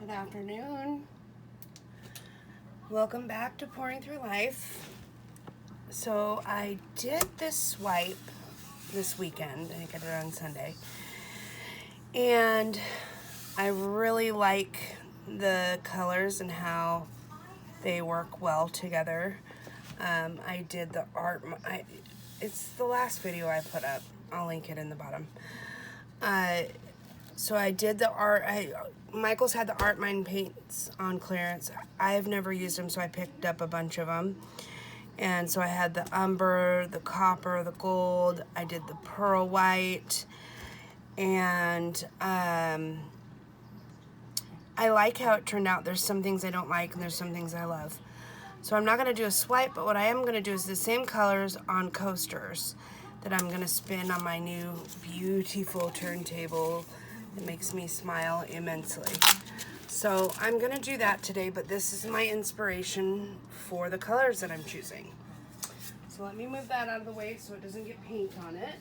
Good afternoon. Welcome back to Pouring Through Life. So I did this swipe this weekend. I think I did it on Sunday. And I really like the colors and how they work well together. I did the art. It's the last video I put up. I'll link it in the bottom. So I did the art. Michael's had the Artmind paints on clearance. I've never used them, so I picked up a bunch of them. And so I had the umber, the copper, the gold. I did the pearl white. And I like how it turned out. There's some things I don't like, and there's some things I love. So I'm not going to do a swipe, but what I am going to do is the same colors on coasters that I'm going to spin on my new beautiful turntable. It makes me smile immensely. So I'm going to do that today, but this is my inspiration for the colors that I'm choosing. So let me move that out of the way so it doesn't get paint on it.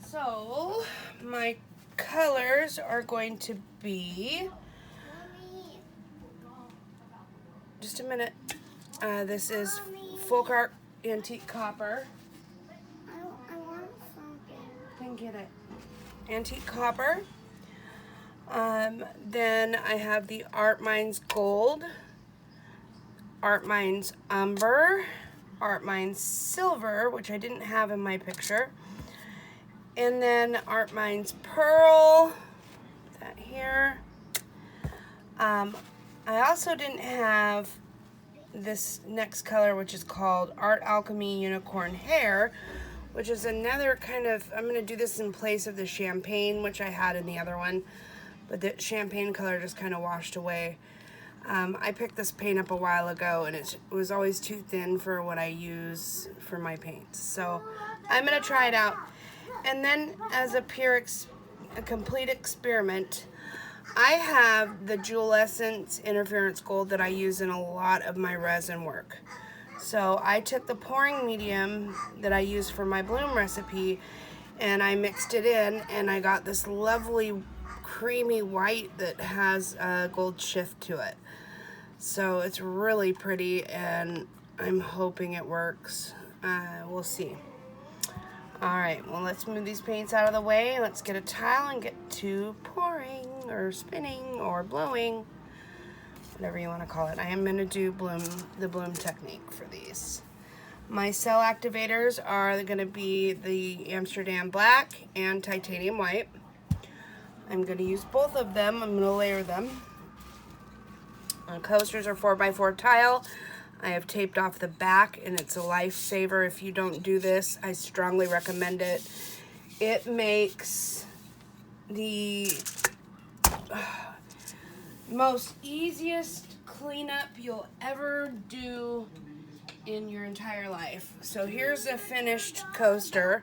So my colors are going to be, just a minute, this is folkart antique copper. I want something. Then get it. Antique copper. Then I have the Artminds gold, Artminds umber, Artminds silver, which I didn't have in my picture, and then Artminds pearl. That here. I also didn't have this next color, which is called Art Alchemy Unicorn Hair, which is another kind of, I'm going to do this in place of the champagne, which I had in the other one, but the champagne color just kind of washed away. I picked this paint up a while ago, and it was always too thin for what I use for my paints. So I'm going to try it out. And then as a complete experiment, I have the Jewel Essence Interference Gold that I use in a lot of my resin work. So I took the pouring medium that I use for my bloom recipe and I mixed it in, and I got this lovely creamy white that has a gold shift to it. So it's really pretty, and I'm hoping it works. We'll see. Alright, well, let's move these paints out of the way. Let's get a tile and get to pouring or spinning or blowing. Whatever you want to call it. I am going to do the bloom technique for these. My cell activators are going to be the Amsterdam black and titanium white. I'm going to use both of them. I'm going to layer them. Coasters are 4x4 tile. I have taped off the back, and it's a lifesaver. If you don't do this, I strongly recommend it. It makes the most easiest cleanup you'll ever do in your entire life. So here's a finished coaster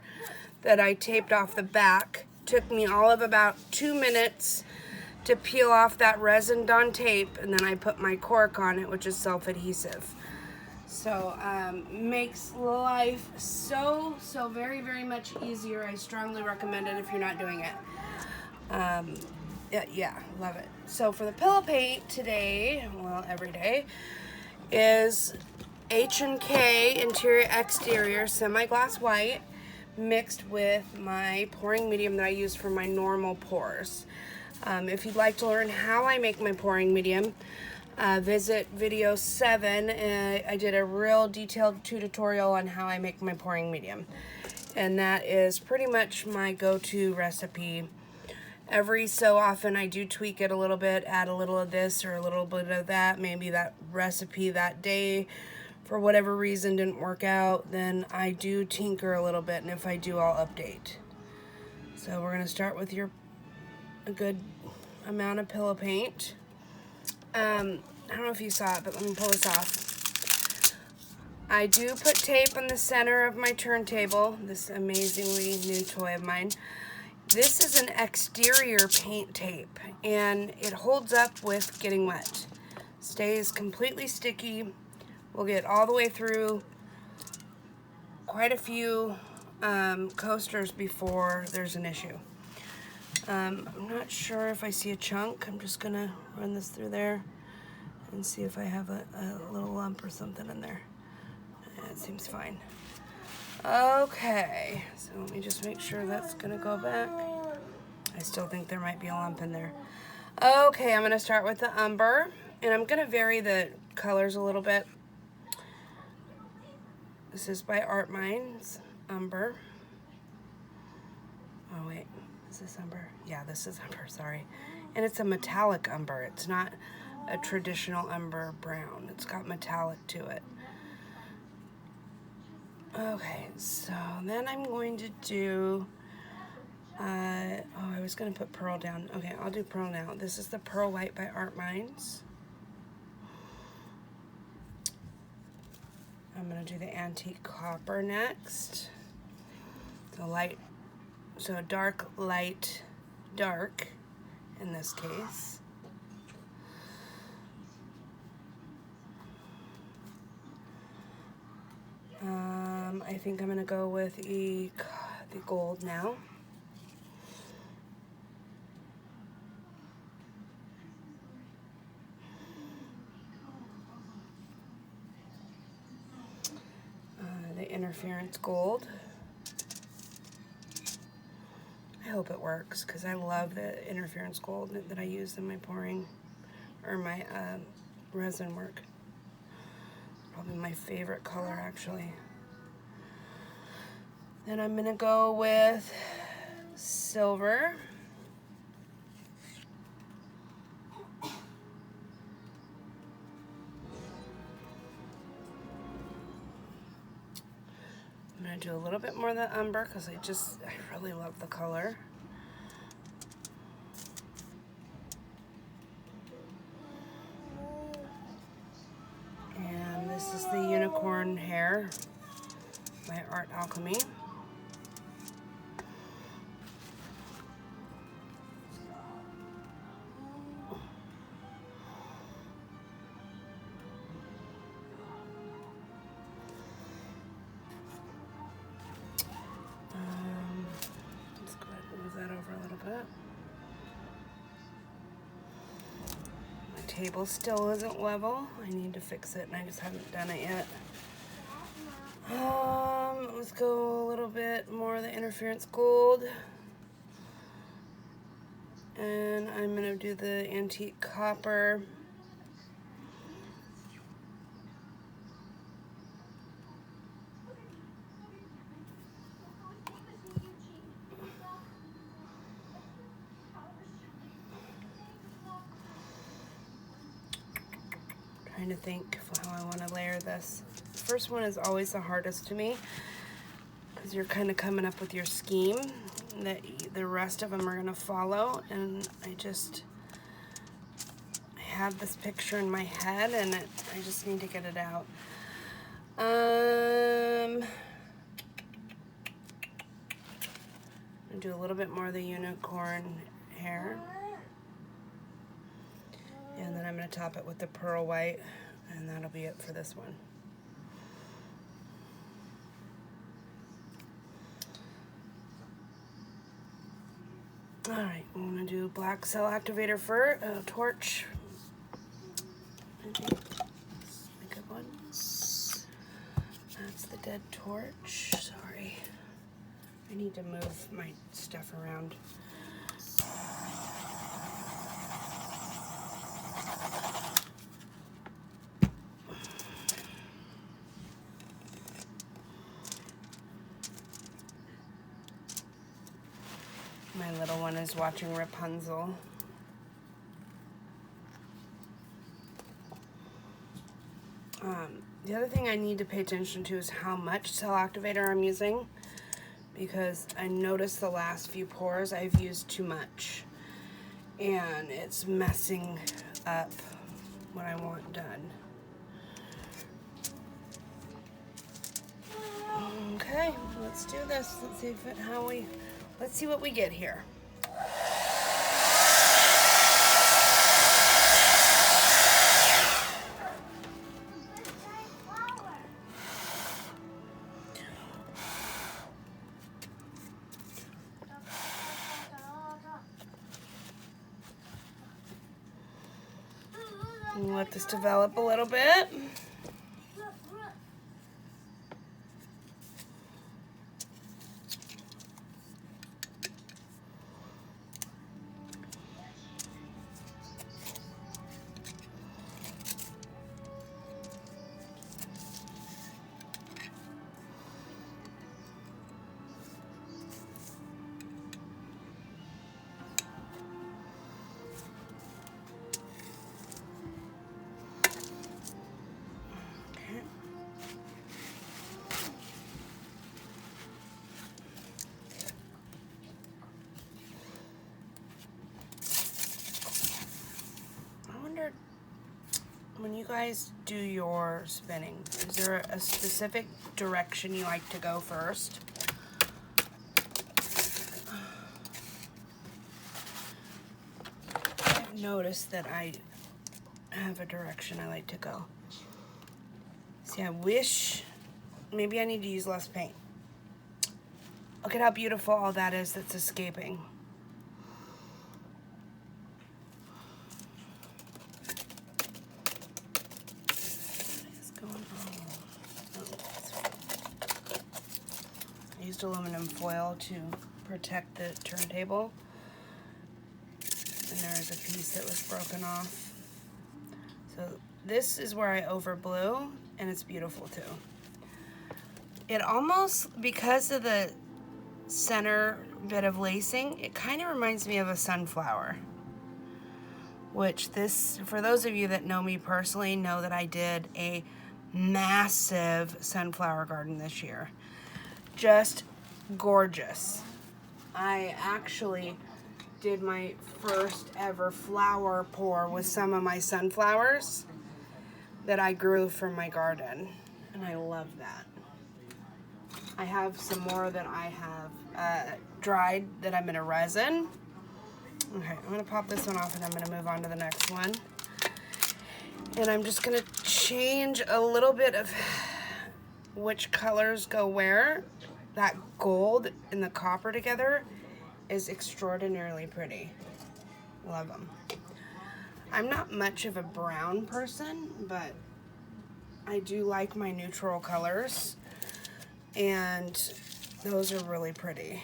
that I taped off the back. Took me all of about 2 minutes to peel off that resined on tape, and then I put my cork on it, which is self-adhesive. So makes life so very, very much easier. I strongly recommend it if you're not doing it. Yeah, love it. So for the pillow paint today, well, every day, is H&K Interior Exterior Semigloss White mixed with my pouring medium that I use for my normal pours. If you'd like to learn how I make my pouring medium, visit video 7. I did a real detailed tutorial on how I make my pouring medium. And that is pretty much my go-to recipe. Every so often I do tweak it a little bit, add a little of this or a little bit of that. Maybe that recipe that day, for whatever reason, didn't work out, then I do tinker a little bit, and if I do, I'll update. So we're going to start with a good amount of pillow paint. I don't know if you saw it, but let me pull this off. I do put tape on the center of my turntable, this amazingly new toy of mine. This is an exterior paint tape, and it holds up with getting wet. Stays completely sticky. We'll get all the way through quite a few coasters before there's an issue. I'm not sure if I see a chunk. I'm just gonna run this through there and see if I have a little lump or something in there. It seems fine. Okay, so let me just make sure that's gonna go back. I still think there might be a lump in there. Okay, I'm gonna start with the umber, and I'm gonna vary the colors a little bit. This is by Artminds, umber. Oh wait, is this umber? Yeah, this is umber, sorry. And it's a metallic umber. It's not a traditional umber brown. It's got metallic to it. Okay, so then I'm going to do, oh, I was gonna put pearl down. Okay, I'll do pearl now. This is the Pearl White by Artminds. I'm gonna do the antique copper next. So dark, light, dark in this case. I think I'm gonna go with the gold now. The interference gold. I hope it works because I love the interference gold that I use in my pouring or my resin work. Probably my favorite color actually. Then I'm gonna go with silver. I'm gonna do a little bit more of the umber because I really love the color. And this is the unicorn hair by alchemy. Let's go ahead and move that over a little bit. My table still isn't level. I need to fix it and I just haven't done it yet. Let's go a little bit more of the interference gold. And I'm gonna do the antique copper. Trying to think how I want to layer this. The first one is always the hardest to me because you're kind of coming up with your scheme that the rest of them are going to follow, and I have this picture in my head and I just need to get it out. I'm going to do a little bit more of the unicorn hair. And then I'm going to top it with the pearl white, and that'll be it for this one. Alright, I'm going to do black cell activator for torch. I think that's a good one. That's the dead torch. Sorry. I need to move my stuff around. My little one is watching Rapunzel. The other thing I need to pay attention to is how much cell activator I'm using, because I noticed the last few pours I've used too much and it's messing up what I want done. Okay, let's do this. Let's see let's see what we get here. Let this develop a little bit. When you guys do your spinning, is there a specific direction you like to go first? I've noticed that I have a direction I like to go. See, I wish maybe I need to use less paint. Look at how beautiful all that is that's escaping. I used aluminum foil to protect the turntable, and there is a piece that was broken off. So this is where I overblew, and it's beautiful too. It almost, because of the center bit of lacing, it kind of reminds me of a sunflower, which this, for those of you that know me personally, know that I did a massive sunflower garden this year. Just gorgeous. I actually did my first ever flower pour with some of my sunflowers that I grew from my garden, and I love that. I have some more that I have dried that I'm gonna resin. Okay, I'm gonna pop this one off and I'm gonna move on to the next one. And I'm just gonna change a little bit of which colors go where. That gold and the copper together is extraordinarily pretty. Love them. I'm not much of a brown person, but I do like my neutral colors, and those are really pretty.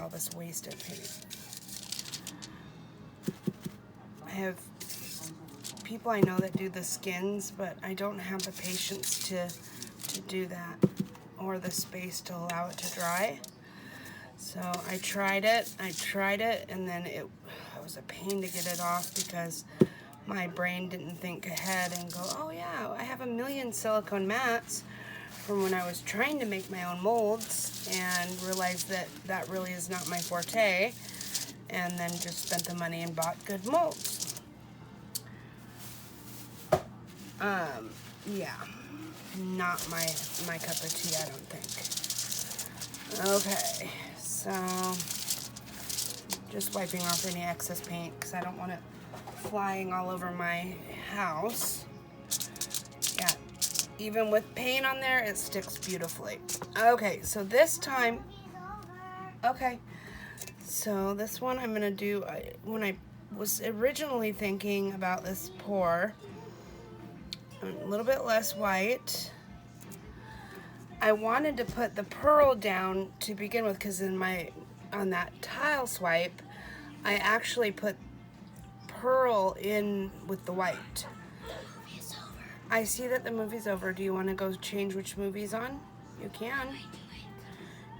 All this wasted paint. I have people I know that do the skins, but I don't have the patience to do that, or the space to allow it to dry. So I tried it, and then it was a pain to get it off because my brain didn't think ahead and go, oh yeah, I have a million silicone mats from when I was trying to make my own molds, and realized that that really is not my forte, and then just spent the money and bought good molds. Yeah. Not my cup of tea, I don't think. Okay, so just wiping off any excess paint because I don't want it flying all over my house. Yeah, even with paint on there, it sticks beautifully. Okay, so this time, okay, so this one I'm gonna do, when I was originally thinking about this pour, a little bit less white. I wanted to put the pearl down to begin with because on that tile swipe, I actually put pearl in with the white. I see that the movie's over. Do you want to go change which movie's on? You can.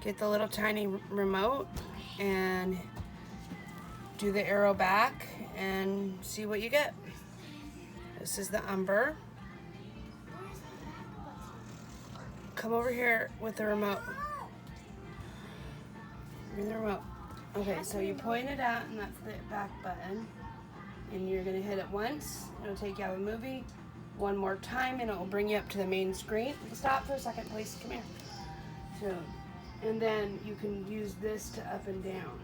Get the little tiny remote and do the arrow back and see what you get. This is the umber. Come over here with the remote. Bring the remote. Okay, so you point it out, and that's the back button. And you're gonna hit it once. It'll take you out of the movie. One more time, and it will bring you up to the main screen. Stop for a second, please. Come here. So, and then you can use this to up and down.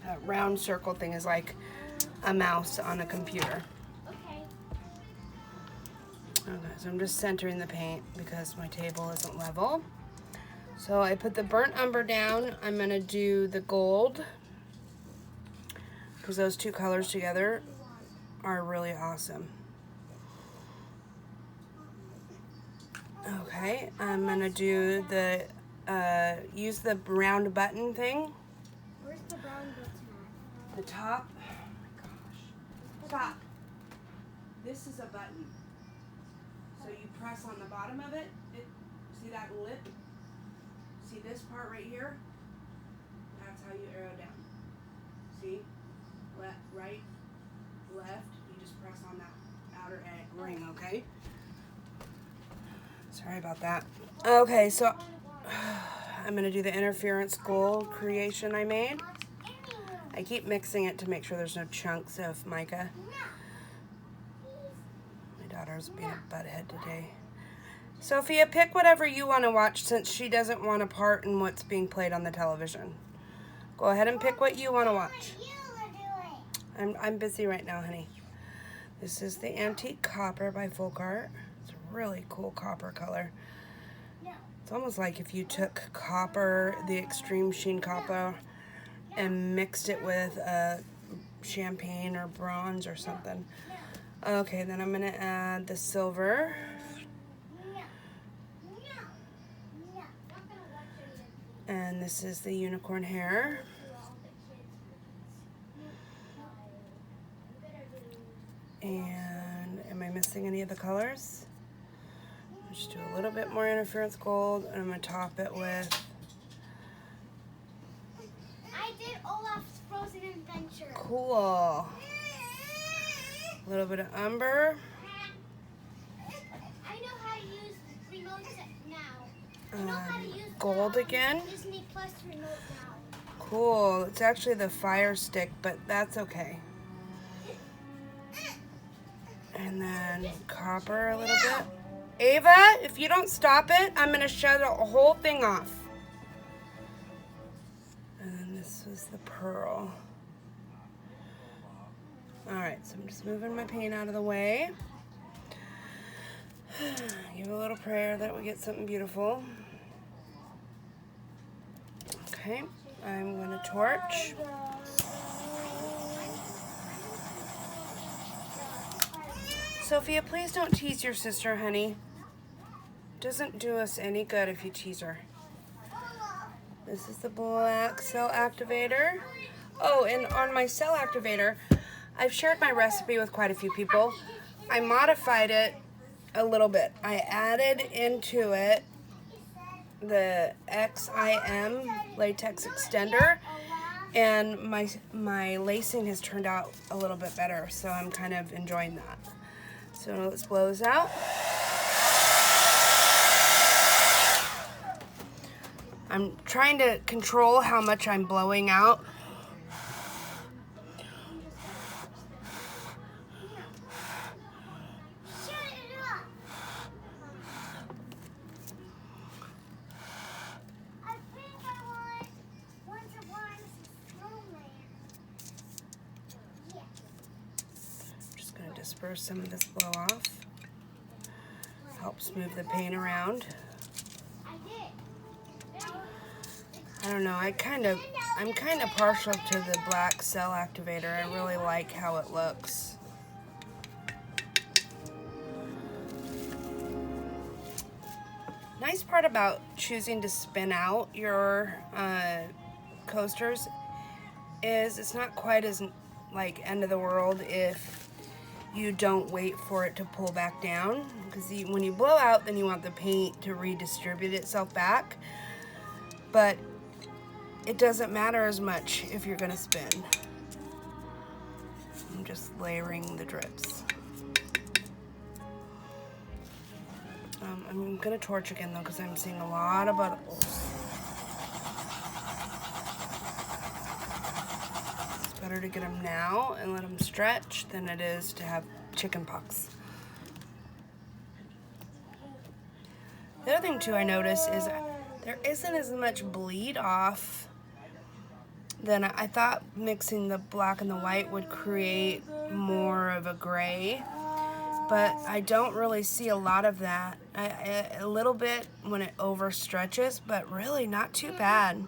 That round circle thing is like a mouse on a computer. Okay, so I'm just centering the paint because my table isn't level. So I put the burnt umber down. I'm gonna do the gold because those two colors together are really awesome. Okay, I'm gonna do the, use the round button thing. Where's the brown button at? The top. Oh my gosh. Stop. This is a button. So you press on the bottom of it. See that lip? See this part right here? That's how you arrow down. See? Left, right, left. You just press on that outer ring, okay? Sorry about that. Okay, so I'm going to do the interference gold creation I made. I keep mixing it to make sure there's no chunks of mica. My daughter's being a butthead today. Sophia, pick whatever you want to watch since she doesn't want a part in what's being played on the television. Go ahead and pick what you want to watch. I'm busy right now, honey. This is the Antique Copper by Folkart. It's a really cool copper color. It's almost like if you took copper, the extreme sheen copper, and mixed it with champagne or bronze or something. Okay, then I'm gonna add the silver. And this is the unicorn hair. And am I missing any of the colors? Just do a little bit more interference gold, and I'm gonna top it with. I did Olaf's Frozen Adventure. Cool. A little bit of umber. I know how to use remotes now. I know how to use Gold again. Disney Plus remote now. Cool. It's actually the fire stick, but that's okay. And then copper a little bit. Ava, if you don't stop it, I'm going to shut the whole thing off. And then this was the pearl. Alright, so I'm just moving my paint out of the way. Give a little prayer that we get something beautiful. Okay, I'm going to torch. Sophia, please don't tease your sister, honey. Doesn't do us any good if you tease her. This is the black cell activator. Oh, and on my cell activator, I've shared my recipe with quite a few people. I modified it a little bit. I added into it the XIM latex extender, and my lacing has turned out a little bit better, so I'm kind of enjoying that. So let's blow this out. I'm trying to control how much I'm blowing out. Disperse some of this blow off. Help smooth the paint around. I don't know, I'm kind of partial to the black cell activator. I really like how it looks. Nice part about choosing to spin out your coasters is it's not quite as like end of the world if you don't wait for it to pull back down, because when you blow out, then you want the paint to redistribute itself back, but it doesn't matter as much if you're going to spin. I'm just layering the drips. I'm going to torch again though, because I'm seeing a lot of bubbles. Better to get them now and let them stretch than it is to have chicken pox. The other thing too I noticed is there isn't as much bleed off than I thought. Mixing the black and the white would create more of a gray, but I don't really see a lot of that. A little bit when it overstretches, but really not too bad.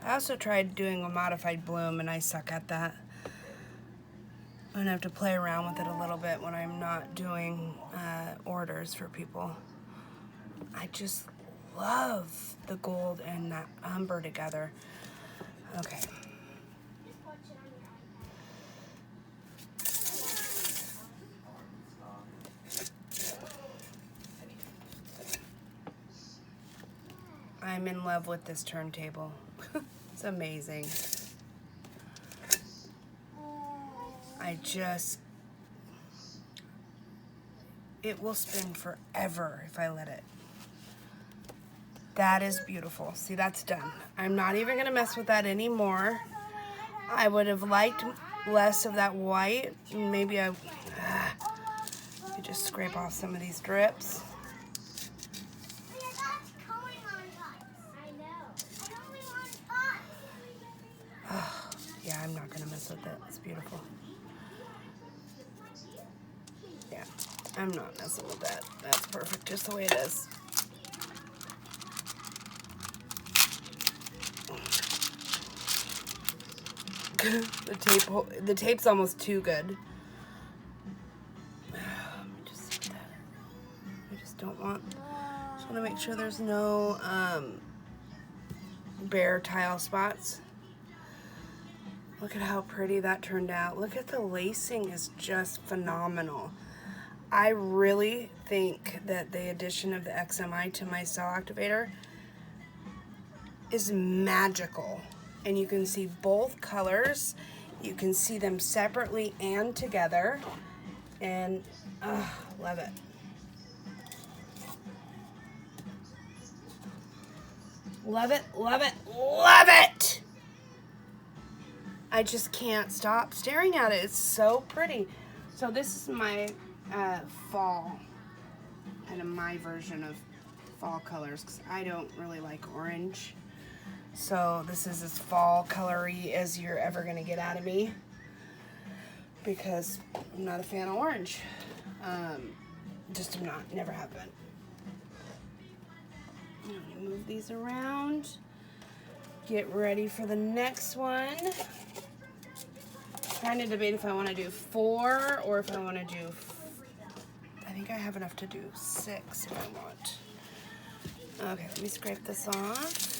I also tried doing a modified bloom, and I suck at that. I'm gonna have to play around with it a little bit when I'm not doing orders for people. I just love the gold and that umber together. Okay. I'm in love with this turntable. It's amazing. It will spin forever if I let it. That is beautiful. See, that's done. I'm not even gonna mess with that anymore. I would have liked less of that white. Maybe I could just scrape off some of these drips. Oh, yeah, I'm not gonna mess with it. It's beautiful. Yeah, I'm not messing with that. That's perfect, just the way it is. The tape's almost too good. Let me just see that. I just don't want. Just want to make sure there's no bare tile spots. Look at how pretty that turned out. Look at the lacing is just phenomenal. I really think that the addition of the XMI to my cell activator is magical. And you can see both colors. You can see them separately and together. And love it. Love it, love it, love it! I just can't stop staring at it. It's so pretty. So this is my fall, kind of my version of fall colors, because I don't really like orange. So this is as fall colory as you're ever gonna get out of me, because I'm not a fan of orange. Just am not, never have been. I'm gonna move these around. Get ready for the next one. Trying to debate if I want to do 4 or if I want to do. I think I have enough to do 6 if I want. Okay, let me scrape this off.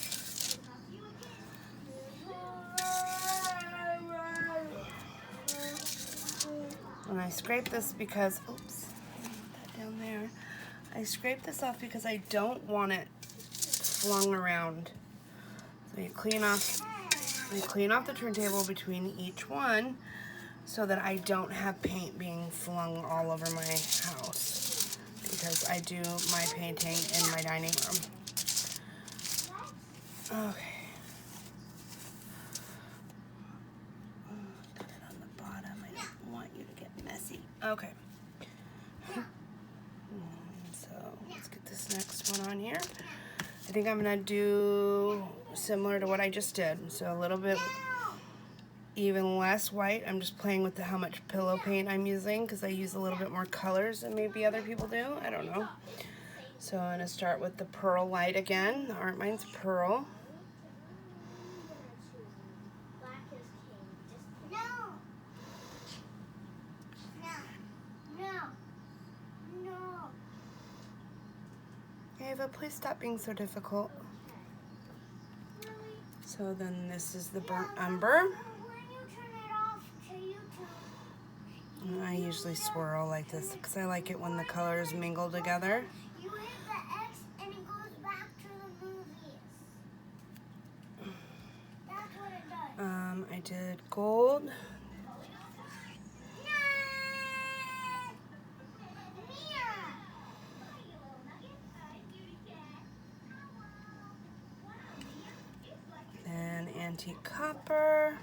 And I scrape this because, oops, put that down there. I scrape this off because I don't want it flung around. So you clean off the turntable between each one so that I don't have paint being flung all over my house, because I do my painting in my dining room. Okay. Put it on the bottom. I don't want you to get messy. Okay. So let's get this next one on here. I think I'm gonna do similar to what I just did. So a little bit even less white. I'm just playing with how much pillow paint I'm using, because I use a little bit more colors than maybe other people do. I don't know. So I'm gonna start with the Pearl Light again, the Artminds Pearl. Ava, please stop being so difficult. So then this is the burnt umber. And I usually swirl like this because I like it when the colors mingle together. You hit the X and it goes back to the movies. That's what it does. I did gold. Then antique copper.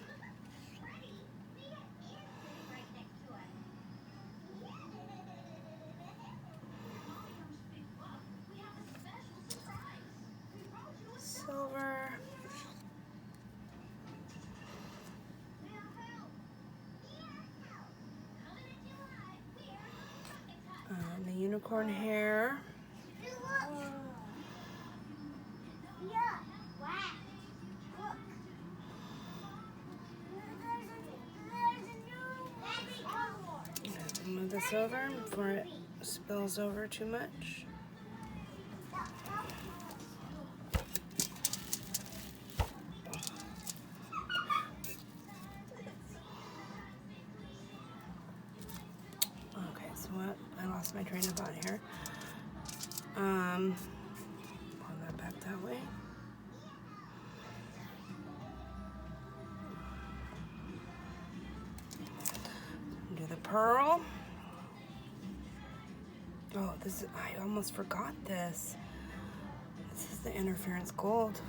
Silver. The unicorn hair. this over before it spills over too much. Okay, so what? I lost my train of thought here. Pull that back that way. Do the pearl. Oh, this is, I almost forgot this. This is the interference gold.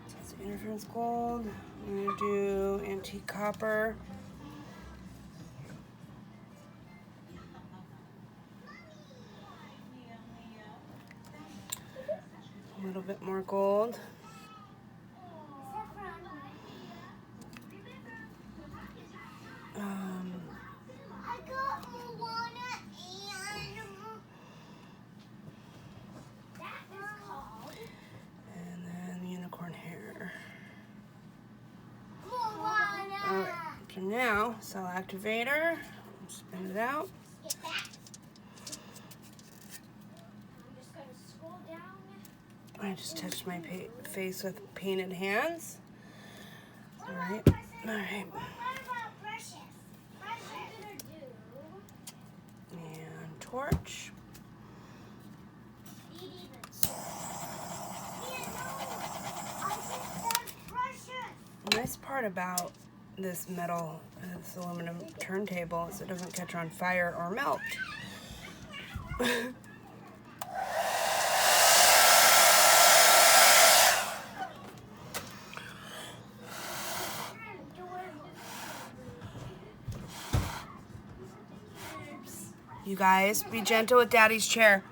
So it's the interference gold. I'm gonna do antique copper. A little bit more gold. And then unicorn hair. Alright, so now, cell activator. Spin it out. I just touched my face with painted hands. Alright, alright. And torch. The nice part about this metal, this aluminum turntable is it doesn't catch on fire or melt. You guys, be gentle with Daddy's chair.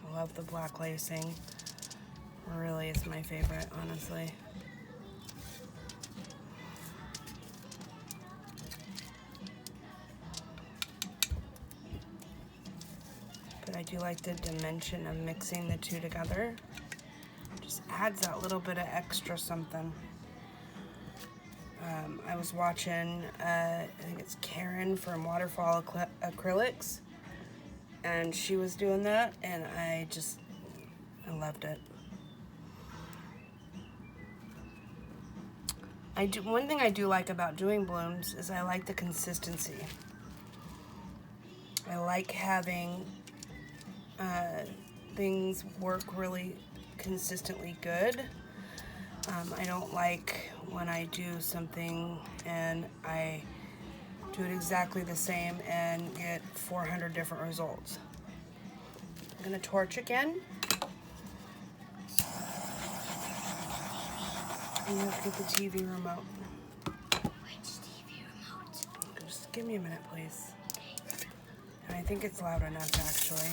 I love the black lacing. It really is my favorite, honestly. But I do like the dimension of mixing the two together. Just adds that little bit of extra something. I was watching, I think it's Karen from Waterfall Acrylics, and she was doing that, and I loved it. One thing I do like about doing blooms is I like the consistency. I like having things work really consistently good. I don't like when I do something and I do it exactly the same and get 400 different results. I'm gonna torch again. And you have to get the TV remote. Which TV remote? Just give me a minute, please. And I think it's loud enough, actually.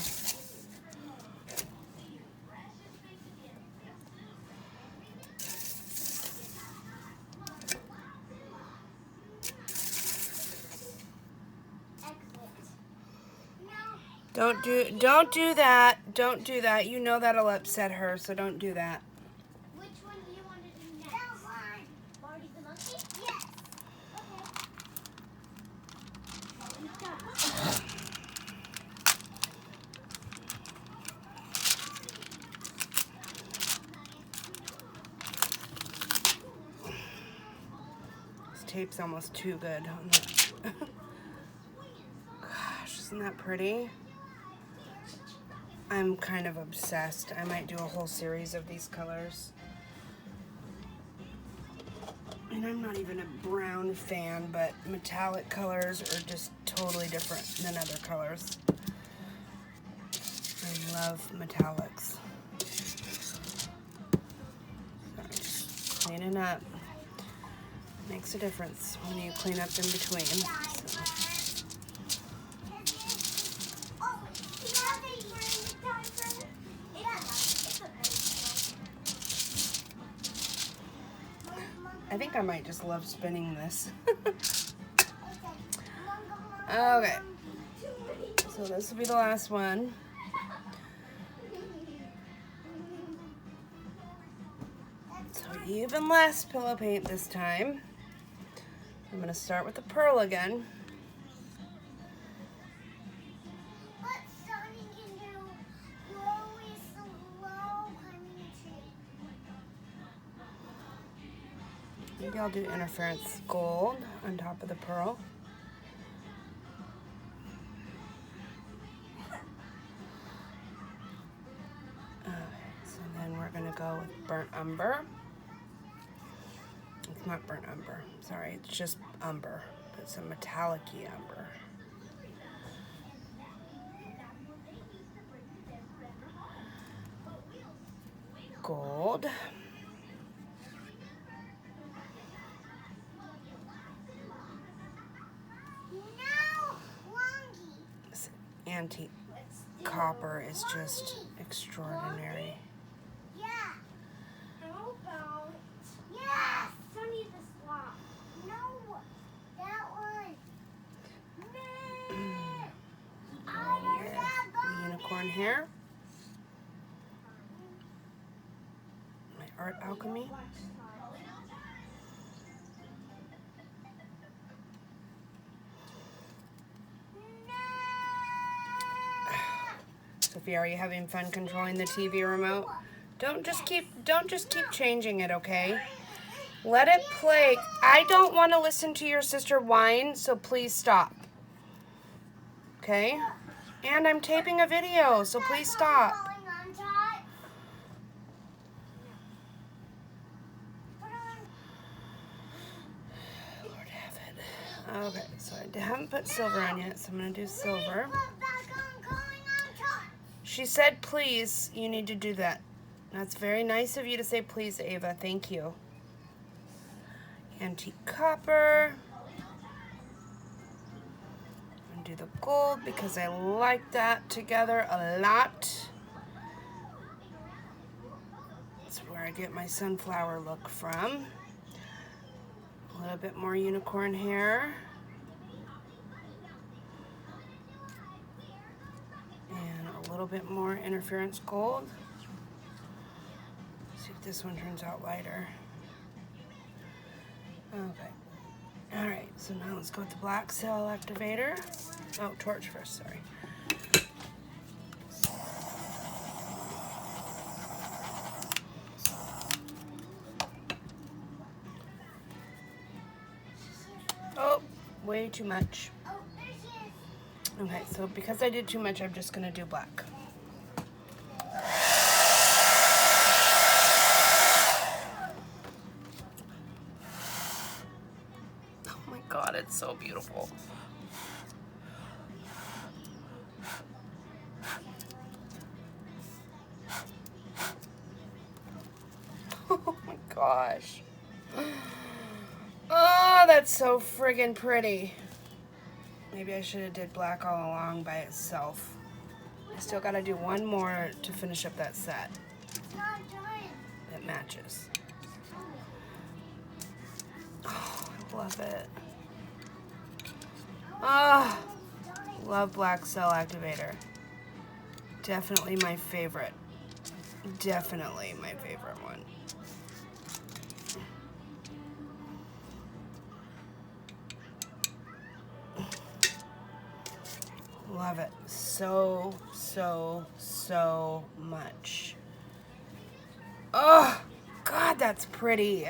Don't do that. Don't do that. You know that'll upset her, so don't do that. Which one do you want to do next? That one. Marty the monkey? Yes. This tape's almost too good on that. Gosh, isn't that pretty? I'm kind of obsessed. I might do a whole series of these colors. And I'm not even a brown fan, but metallic colors are just totally different than other colors. I love metallics. Sorry, just cleaning up. Makes a difference when you clean up in between. So. I think I might just love spinning this. Okay. So this will be the last one. So even less pillow paint this time. I'm going to start with the pearl again. Maybe I'll do interference gold on top of the pearl. Okay, so then we're going to go with burnt umber. It's not burnt umber, sorry, it's just umber. It's a metallic-y umber. Gold. This antique copper is just extraordinary. Yeah. How about yes? Sunny the swap. No, that one. The unicorn hair. My art alchemy. Sophia, are you having fun controlling the TV remote? Don't just keep changing it, okay? Let it play. I don't want to listen to your sister whine, so please stop. Okay? And I'm taping a video, so please stop. Lord have it. Okay, so I haven't put silver on yet, so I'm going to do silver. She said, please, you need to do that. That's very nice of you to say please, Ava. Thank you. Antique copper. I'm going to do the gold because I like that together a lot. That's where I get my sunflower look from. A little bit more unicorn hair. A little bit more interference gold. See if this one turns out lighter. Okay. Alright, so now let's go with the black cell activator. Oh, torch first, sorry. Oh, way too much. Okay, so because I did too much, I'm just going to do black. Oh my God, it's so beautiful. Oh my gosh. Oh, that's so friggin' pretty. Maybe I should have did black all along by itself. I still gotta do one more to finish up that set. That matches. Oh, I love it. Oh, love black cell activator. Definitely my favorite. Definitely my favorite one. Love it so, so, so much. Oh, God, that's pretty.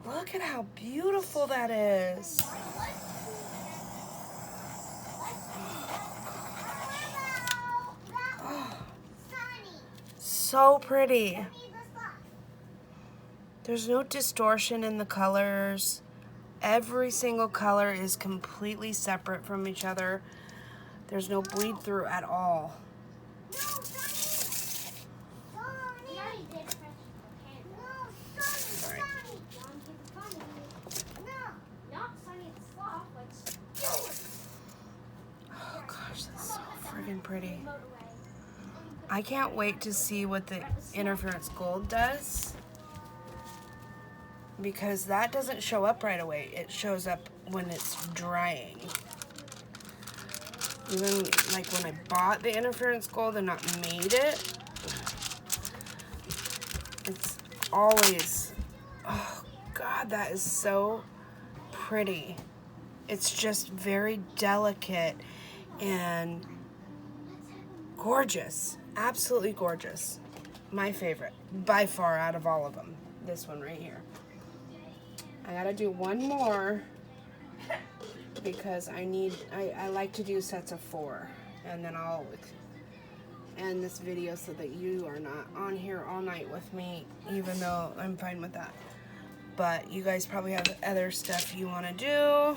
Look at how beautiful that is. Oh, so pretty. There's no distortion in the colors. Every single color is completely separate from each other. There's no bleed through at all. Sorry. Oh gosh, that's so friggin' pretty. I can't wait to see what the interference gold does. because that doesn't show up right away. It shows up when it's drying. Even like when I bought the interference gold and not made it, it's always, oh God, that is so pretty. It's just very delicate and gorgeous. Absolutely gorgeous. My favorite, by far, out of all of them. This one right here. I gotta do one more because I like to do sets of 4, and then I'll end this video so that you are not on here all night with me, even though I'm fine with that. But you guys probably have other stuff you want to do.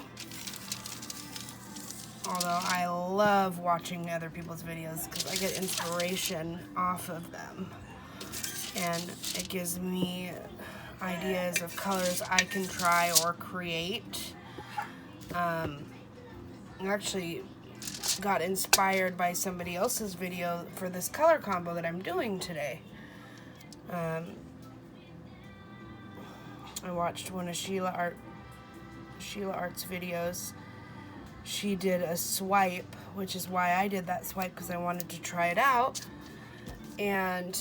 Although I love watching other people's videos because I get inspiration off of them. And it gives me ideas of colors I can try or create. I actually got inspired by somebody else's video for this color combo that I'm doing today. I watched one of Sheila Art's videos. She did a swipe, which is why I did that swipe, because I wanted to try it out. And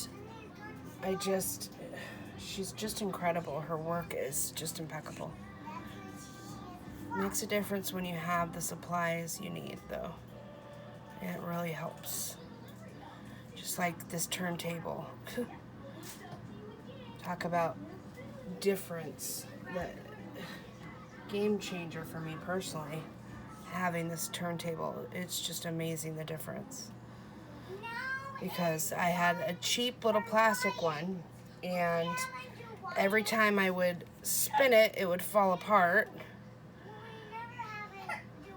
she's just incredible. Her work is just impeccable. Makes a difference when you have the supplies you need, though. It really helps. Just like this turntable. Talk about difference. The game changer for me personally. Having this turntable, it's just amazing the difference. Because I had a cheap little plastic one, and every time I would spin it, it would fall apart.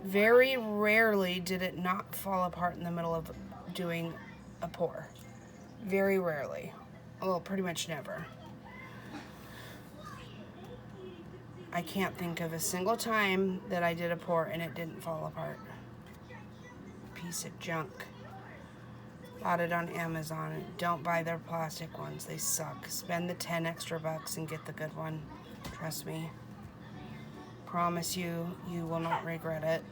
Very rarely did it not fall apart in the middle of doing a pour. Very rarely. Well, pretty much never. I can't think of a single time that I did a pour and it didn't fall apart. Piece of junk. Bought it on Amazon. Don't buy their plastic ones. They suck. Spend the 10 extra bucks and get the good one. Trust me. Promise you, you will not regret it.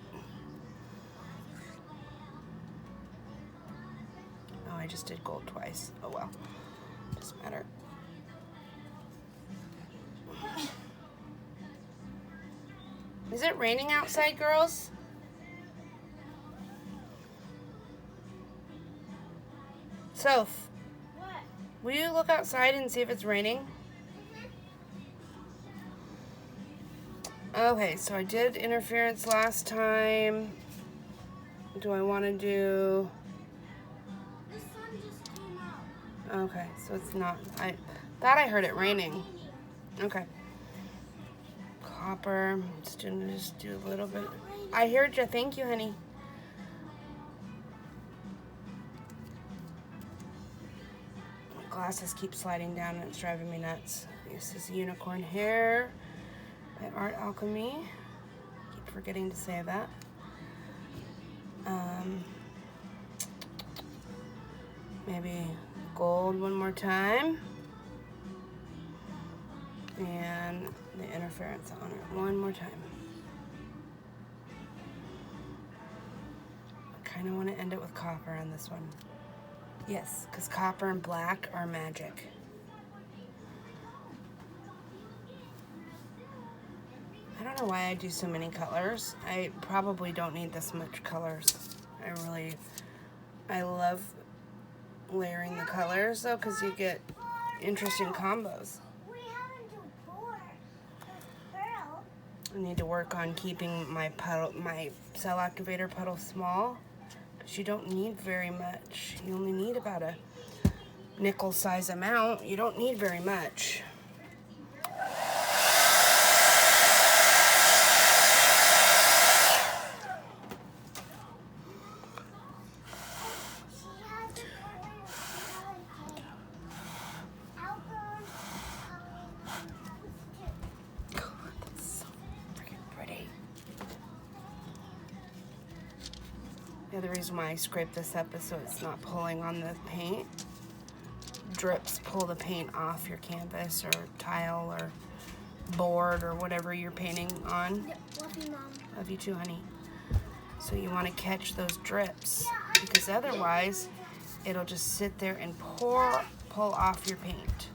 Oh, I just did gold twice. Oh well. Doesn't matter. Is it raining outside, girls? Soph, What? will you look outside and see if it's raining? Okay, so I did interference last time. Do I want to do... The sun just came out. Okay, so it's not... I thought I heard it raining. Okay. Copper. Just do a little bit. I heard you. Thank you, honey. My glasses keep sliding down and it's driving me nuts. This is Unicorn Hair by Alchemy. Keep forgetting to say that. Maybe gold one more time. And the interference on it one more time. I kind of want to end it with copper on this one. Yes, because copper and black are magic. I don't know why I do so many colors. I probably don't need this much colors. I love layering the colors though, because you get interesting combos. I need to work on keeping my cell activator puddle small, because you don't need very much. You only need about a nickel size amount. You don't need very much. The other reason why I scraped this up is so it's not pulling on the paint. Drips pull the paint off your canvas or tile or board or whatever you're painting on. Yep, love you, Mom. Love you too, honey. So you want to catch those drips because otherwise it'll just sit there and pull off your paint.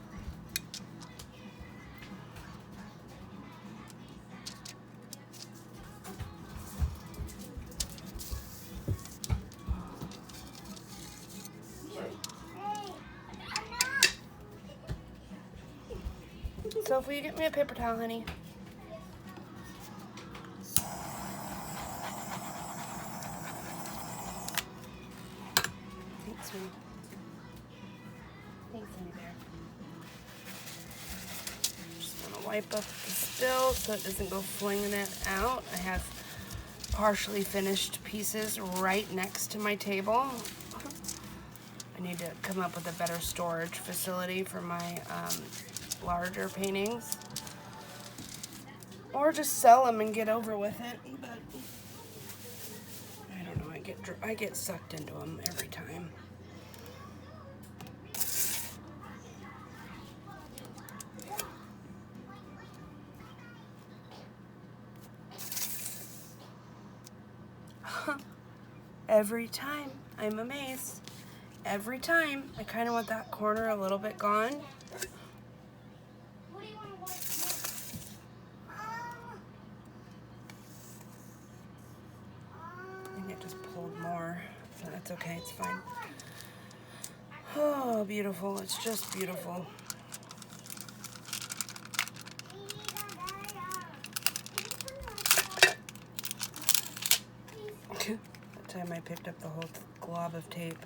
So will you get me a paper towel, honey? Thanks, honey. Thanks, honey bear. Just want to wipe up the spill so it doesn't go flinging it out. I have partially finished pieces right next to my table. I need to come up with a better storage facility for my larger paintings, or just sell them and get over with it. But I don't know. I get sucked into them every time. Every time. I'm amazed. Every time. I kind of want that corner a little bit gone. What do you want to watch? I think it just pulled more. But that's okay. It's fine. Oh, beautiful. It's just beautiful. That time I picked up the whole glob of tape.